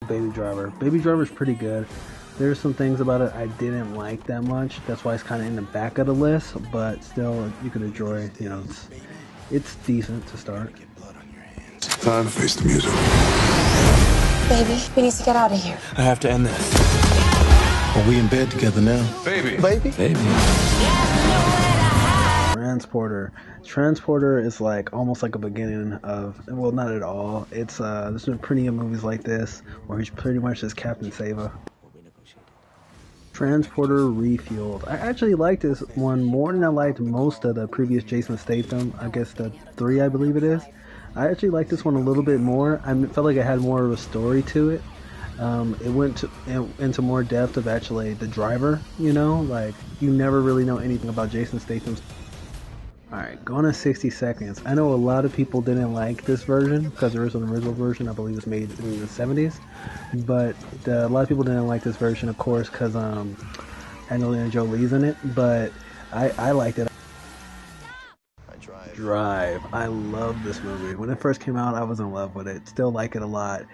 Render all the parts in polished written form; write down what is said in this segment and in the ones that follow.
Baby Driver. Baby Driver's pretty good. There's some things about it I didn't like that much. That's why it's kind of in the back of the list, but still, you could enjoy. You know, it's decent to start. Time to face the music. Baby, we need to get out of here. I have to end this. Are we in bed together now? Baby. Baby? Baby. Transporter. Transporter is like almost like a beginning of, well, not at all. It's there's been plenty of movies like this where he's pretty much just Captain Sava. Transporter Refueled. I actually liked this one more than I liked most of the previous Jason Statham. I guess the 3, I believe it is. I actually liked this one a little bit more. I felt like it had more of a story to it. It went into more depth of actually the driver, you know, like you never really know anything about Jason Statham's. Alright, going to 60 seconds. I know a lot of people didn't like this version because there is an original version, I believe it was made in the 70s, but a lot of people didn't like this version, of course, because Angelina Jolie's in it, but I liked it. Drive. I love this movie. When it first came out, I was in love with it. Still like it a lot.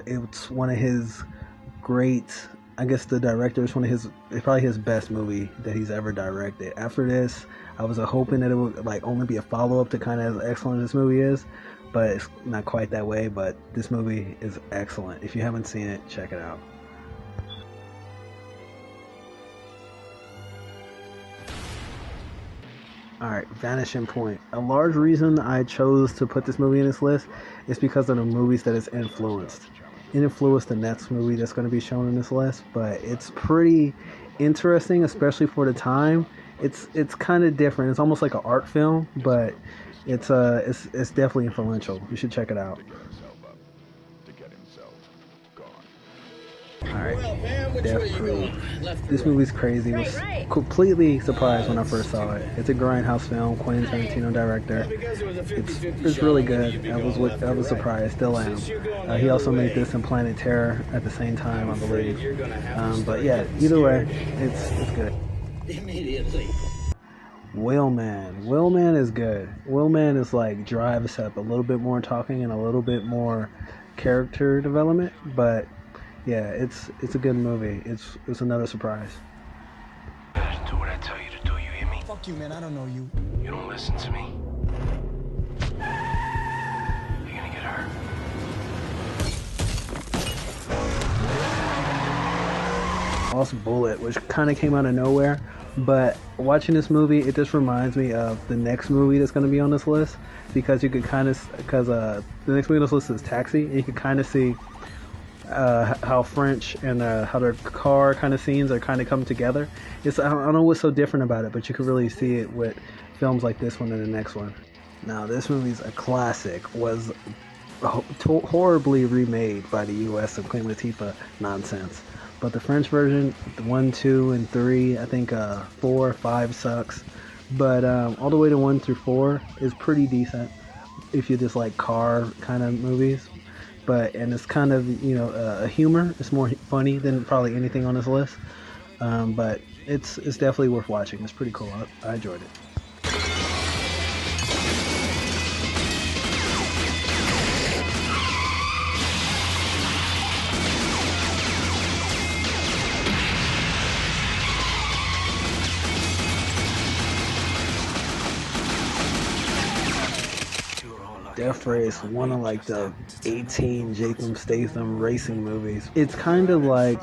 It's one of his great, I guess the director is it's probably his best movie that he's ever directed. After this, I was hoping that it would like only be a follow-up to kind of as excellent as this movie is, but it's not quite that way. But this movie is excellent. If you haven't seen it, check it out. Alright, Vanishing Point. A large reason I chose to put this movie in this list is because of the movies that it's influenced. It influenced the next movie that's going to be shown in this list, but it's pretty interesting, especially for the time. It's kind of different. It's almost like an art film, but it's definitely influential. You should check it out. Alright, Death Proof. This movie's crazy. I was completely surprised when I first saw it. It's a grindhouse film, Quentin Tarantino director. It's really good. I was surprised, still am. He also made this and Planet Terror at the same time, I believe. But yeah, either way, it's good. Immediately. Wheelman. Wheelman is good. Wheelman is like Drive, except a little bit more talking and a little bit more character development, but yeah, it's a good movie. It's another surprise. Do what I tell you to do, you hear me? Fuck you, man, I don't know you. You don't listen to me. You're gonna get hurt. Lost Bullet, which kind of came out of nowhere, but watching this movie, it just reminds me of the next movie that's going to be on this list, because you could kind of, the next movie on this list is Taxi, and you could kind of see how French and how their car kind of scenes are kind of come together. I don't know what's so different about it, but you can really see it with films like this one and the next one. Now, this movie's a classic. Was horribly remade by the U.S. of Queen Latifah nonsense. But the French version, 1, 2, and 3, I think 4, 5 sucks. But all the way to 1 through 4 is pretty decent if you just like car kind of movies. And it's kind of, you know, a humor. It's more funny than probably anything on this list. But it's definitely worth watching. It's pretty cool. I enjoyed it. Death Race, one of like the 18 Jason Statham racing movies. It's kind of like,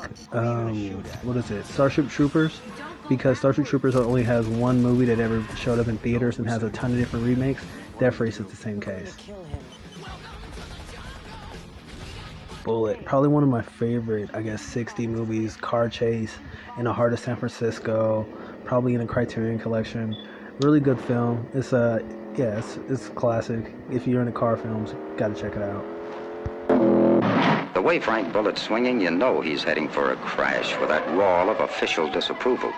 what is it, Starship Troopers? Because Starship Troopers only has one movie that ever showed up in theaters and has a ton of different remakes. Death Race is the same case. Bullet, probably one of my favorite, I guess, 60 movies. Car chase in the heart of San Francisco, probably in a Criterion collection. Really good film. It's it's classic. If you're into car films, gotta check it out. The way Frank Bullet's swinging, you know he's heading for a crash with that roar of official disapproval.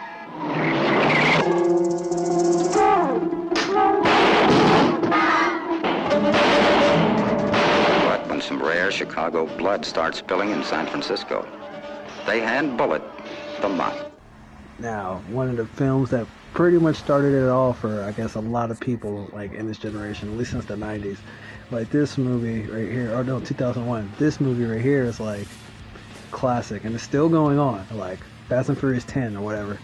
But when some rare Chicago blood starts spilling in San Francisco, they hand Bullet the money. Now, one of the films that pretty much started it all for, I guess, a lot of people like in this generation, at least since the 90s, Like this movie right here, or no, 2001. This movie right here is like classic, and it's still going on. Like Fast and Furious 10 or whatever.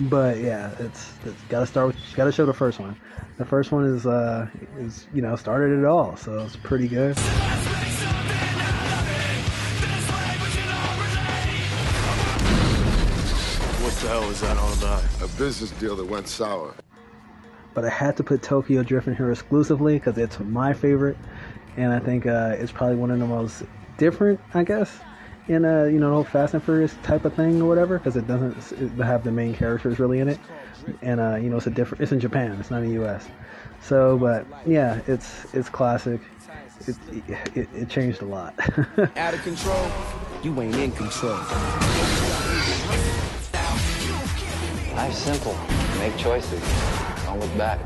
But yeah, it's gotta start with, gotta show the first one. The first one is started it all, so it's pretty good. What the hell is that all about? A business deal that went sour. But I had to put Tokyo Drift in here exclusively because it's my favorite, and I think it's probably one of the most different, I guess, in a the whole Fast and Furious type of thing or whatever, because it doesn't have the main characters really in it, and it's in Japan, it's not in the U.S. So, but yeah, it's classic. It changed a lot. Out of control, you ain't in control. Life's simple. Make choices. Don't look back.